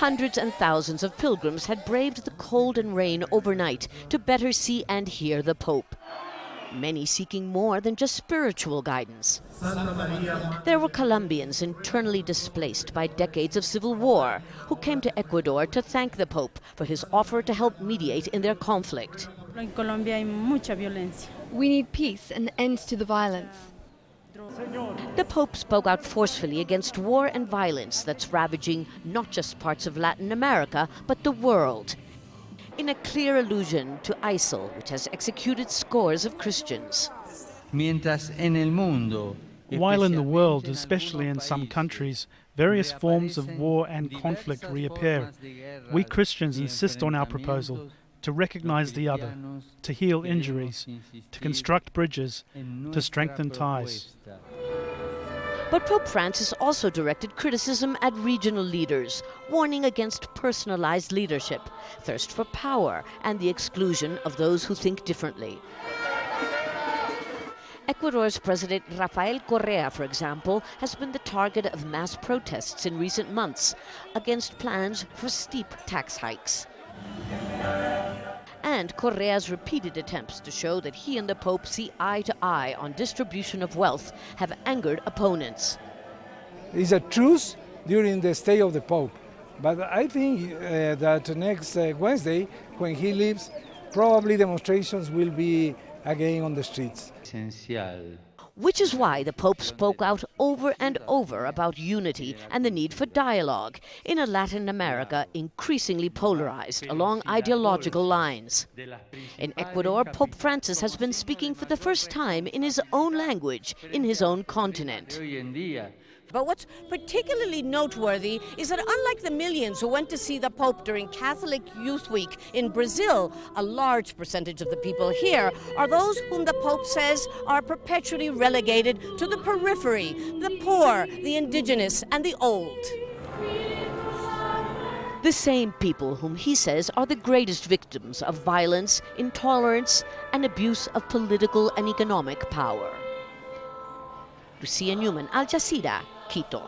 Hundreds and thousands of pilgrims had braved the cold and rain overnight to better see and hear the Pope. Many seeking more than just spiritual guidance. There were Colombians internally displaced by decades of civil war who came to Ecuador to thank the Pope for his offer to help mediate in their conflict. We need peace and ends to the violence. The Pope spoke out forcefully against war and violence that's ravaging not just parts of Latin America, but the world, in a clear allusion to ISIL, which has executed scores of Christians. While in the world, especially in some countries, various forms of war and conflict reappear, we Christians insist on our proposal to recognize the other, to heal injuries, to construct bridges, to strengthen ties. But Pope Francis also directed criticism at regional leaders, warning against personalized leadership, thirst for power, and the exclusion of those who think differently. Ecuador's President Rafael Correa, for example, has been the target of mass protests in recent months against plans for steep tax hikes. And Correa's repeated attempts to show that he and the Pope see eye to eye on distribution of wealth have angered opponents. It's a truce during the stay of the Pope, but I think that next Wednesday, when he leaves, probably demonstrations will be again on the streets. Which is why the Pope spoke out over and over about unity and the need for dialogue in a Latin America increasingly polarized along ideological lines. In Ecuador, Pope Francis has been speaking for the first time in his own language, in his own continent. But what's particularly noteworthy is that unlike the millions who went to see the Pope during Catholic Youth Week in Brazil, a large percentage of the people here are those whom the Pope says are perpetually relegated to the periphery, the poor, the indigenous, and the old. The same people whom he says are the greatest victims of violence, intolerance, and abuse of political and economic power. Lucia Newman, Al Jazeera, Quito.